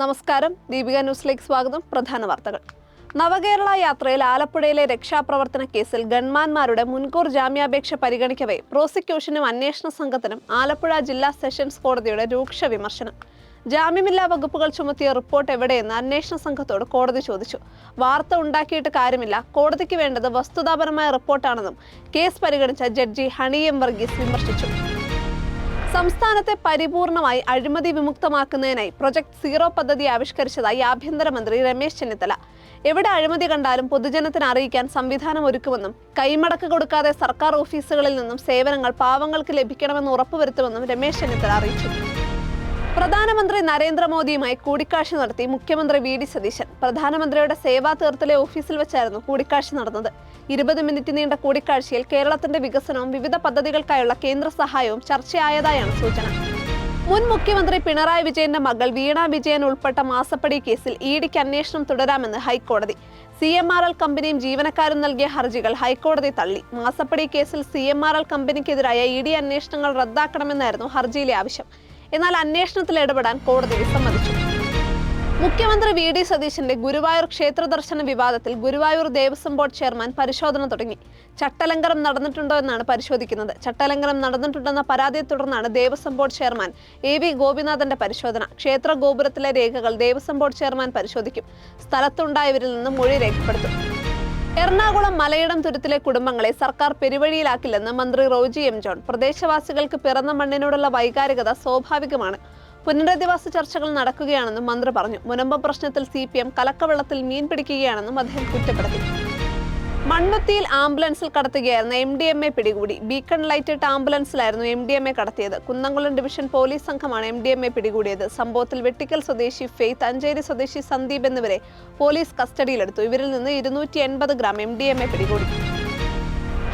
നമസ്കാരം, ദീപിക ന്യൂസിലേക്ക് സ്വാഗതം. പ്രധാന വാർത്തകൾ. നവകേരള യാത്രയിൽ ആലപ്പുഴയിലെ രക്ഷാപ്രവർത്തന കേസിൽ ഗൺമാന്മാരുടെ മുൻകൂർ ജാമ്യാപേക്ഷ പരിഗണിക്കവേ പ്രോസിക്യൂഷനും അന്വേഷണ സംഘത്തിനും ആലപ്പുഴ ജില്ലാ സെഷൻസ് കോടതിയുടെ രൂക്ഷ വിമർശനം. ജാമ്യമില്ലാ വകുപ്പുകൾ ചുമത്തിയ റിപ്പോർട്ട് എവിടെയെന്ന് അന്വേഷണ സംഘത്തോട് കോടതി ചോദിച്ചു. വാർത്ത ഉണ്ടാക്കിയിട്ട് കാര്യമില്ല, കോടതിക്ക് വേണ്ടത് വസ്തുതാപരമായ റിപ്പോർട്ടാണെന്നും കേസ് പരിഗണിച്ച ജഡ്ജി ഹണി എം വർഗീസ് വിമർശിച്ചു. സംസ്ഥാനത്തെ പരിപൂർണമായി അഴിമതി വിമുക്തമാക്കുന്നതിനായി പ്രൊജക്ട് സീറോ പദ്ധതി ആവിഷ്കരിച്ചതായി ആഭ്യന്തരമന്ത്രി രമേശ് ചെന്നിത്തല. എവിടെ അഴിമതി കണ്ടാലും പൊതുജനത്തിന് അറിയിക്കാൻ സംവിധാനം ഒരുക്കുമെന്നും കൈമടക്ക് കൊടുക്കാതെ സർക്കാർ ഓഫീസുകളിൽ നിന്നും സേവനങ്ങൾ പാവങ്ങൾക്ക് ലഭിക്കണമെന്ന് ഉറപ്പുവരുത്തുമെന്നും രമേശ് ചെന്നിത്തല അറിയിച്ചു. പ്രധാനമന്ത്രി നരേന്ദ്രമോദിയുമായി കൂടിക്കാഴ്ച നടത്തി മുഖ്യമന്ത്രി വി.ഡി. സതീശൻ. പ്രധാനമന്ത്രിയുടെ സേവാ തീർത്തിലെ ഓഫീസിൽ വെച്ചായിരുന്നു കൂടിക്കാഴ്ച നടന്നത്. 20 മിനിറ്റ് നീണ്ട കൂടിക്കാഴ്ചയിൽ കേരളത്തിന്റെ വികസനവും വിവിധ പദ്ധതികൾക്കായുള്ള കേന്ദ്ര സഹായവും ചർച്ചയായതായാണ് സൂചന. മുൻ മുഖ്യമന്ത്രി പിണറായി വിജയന്റെ മകൾ വീണ വിജയൻ ഉൾപ്പെട്ട മാസപ്പടി കേസിൽ ഇഡിക്ക് അന്വേഷണം തുടരാമെന്ന് ഹൈക്കോടതി. CMRL കമ്പനിയും ജീവനക്കാരും നൽകിയ ഹർജികൾ ഹൈക്കോടതി തള്ളി. മാസപ്പടി കേസിൽ CMRL കമ്പനിക്കെതിരായ ഇഡി അന്വേഷണങ്ങൾ റദ്ദാക്കണമെന്നായിരുന്നു ഹർജിയിലെ ആവശ്യം. എന്നാൽ അന്വേഷണത്തിൽ ഇടപെടാൻ കോടതി വിസമ്മതിച്ചു. മുഖ്യമന്ത്രി വി.ഡി. സതീശന്റെ ഗുരുവായൂർ ക്ഷേത്ര ദർശന വിവാദത്തിൽ ഗുരുവായൂർ ദേവസ്വം ബോർഡ് ചെയർമാൻ പരിശോധന തുടങ്ങി. ചട്ടലംഘനം നടന്നിട്ടുണ്ടോ എന്നാണ് പരിശോധിക്കുന്നത്. ചട്ടലംഘനം നടന്നിട്ടുണ്ടെന്ന പരാതിയെ തുടർന്നാണ് ദേവസ്വം ബോർഡ് ചെയർമാൻ A.V. ഗോപിനാഥന്റെ പരിശോധന. ക്ഷേത്ര ഗോപുരത്തിലെ രേഖകൾ ദേവസ്വം ബോർഡ് ചെയർമാൻ പരിശോധിക്കും. സ്ഥലത്തുണ്ടായവരിൽ നിന്ന് മൊഴി രേഖപ്പെടുത്തും. എറണാകുളം മലയിടം തുരുത്തിലെ കുടുംബങ്ങളെ സർക്കാർ പെരുവഴിയിലാക്കില്ലെന്ന് മന്ത്രി റോജി എം ജോൺ. പ്രദേശവാസികൾക്ക് പിറന്ന മണ്ണിനോടുള്ള വൈകാരികത സ്വാഭാവികമാണ്. പുനരധിവാസ ചർച്ചകൾ നടക്കുകയാണെന്നും മന്ത്രി പറഞ്ഞു. മുനമ്പം പ്രശ്നത്തിൽ CPM കലക്കവെള്ളത്തിൽ മീൻ പിടിക്കുകയാണെന്നും അദ്ദേഹം കുറ്റപ്പെടുത്തി. മണ്ണുത്തിയിൽ ആംബുലൻസിൽ കടത്തുകയായിരുന്ന MDMA പിടികൂടി. ബീക്കൺ ലൈറ്റ് ഇട്ട ആംബുലൻസിലായിരുന്നു MDMA കടത്തിയത്. കുന്നംകുളം ഡിവിഷൻ പോലീസ് സംഘമാണ് MDMA പിടികൂടിയത്. സംഭവത്തിൽ വെട്ടിക്കൽ സ്വദേശി ഫെയ്ത്ത്, അഞ്ചേരി സ്വദേശി സന്ദീപ് എന്നിവരെ പോലീസ് കസ്റ്റഡിയിലെടുത്തു. ഇവരിൽ നിന്ന് 280 ഗ്രാം MDMA പിടികൂടി.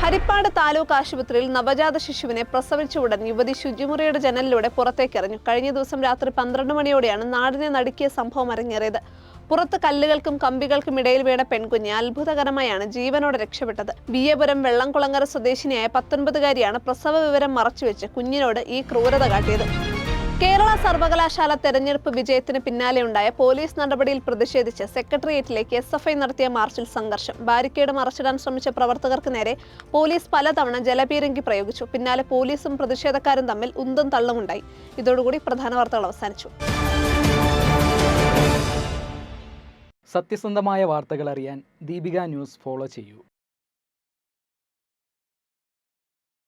ഹരിപ്പാട് താലൂക്ക് ആശുപത്രിയിൽ നവജാത ശിശുവിനെ പ്രസവിച്ച ഉടൻ യുവതി ശുചിമുറിയുടെ ജനലിലൂടെ പുറത്തേക്കെറിഞ്ഞു. കഴിഞ്ഞ ദിവസം രാത്രി 12 മണിയോടെയാണ് നാടിനെ നടുക്കിയ സംഭവം അരങ്ങേറിയത്. പുറത്ത് കല്ലുകൾക്കും കമ്പികൾക്കും ഇടയിൽ വീണ പെൺകുഞ്ഞ് അത്ഭുതകരമായാണ് ജീവനോടെ രക്ഷപ്പെട്ടത്. വിയപുരം വെള്ളംകുളങ്ങര സ്വദേശിനിയായ 19-കാരിയാണ് പ്രസവ വിവരം മറച്ചുവെച്ച് കുഞ്ഞിനോട് ഈ ക്രൂരത കാട്ടിയത്. കേരള സർവകലാശാല തെരഞ്ഞെടുപ്പ് വിജയത്തിന് പിന്നാലെയുണ്ടായ പോലീസ് നടപടിയിൽ പ്രതിഷേധിച്ച് സെക്രട്ടേറിയറ്റിലേക്ക് SFI നടത്തിയ മാർച്ചിൽ സംഘർഷം. ബാരിക്കേഡ് മറച്ചിടാൻ ശ്രമിച്ച പ്രവർത്തകർക്ക് നേരെ പോലീസ് പലതവണ ജലപീരങ്കി പ്രയോഗിച്ചു. പിന്നാലെ പോലീസും പ്രതിഷേധക്കാരും തമ്മിൽ ഉന്തും തള്ളുമുണ്ടായി. ഇതോടുകൂടി പ്രധാന വാർത്തകൾ അവസാനിച്ചു. സത്യസന്ധമായ വാർത്തകൾ അറിയാൻ ദീപിക ന്യൂസ് ഫോളോ ചെയ്യൂ.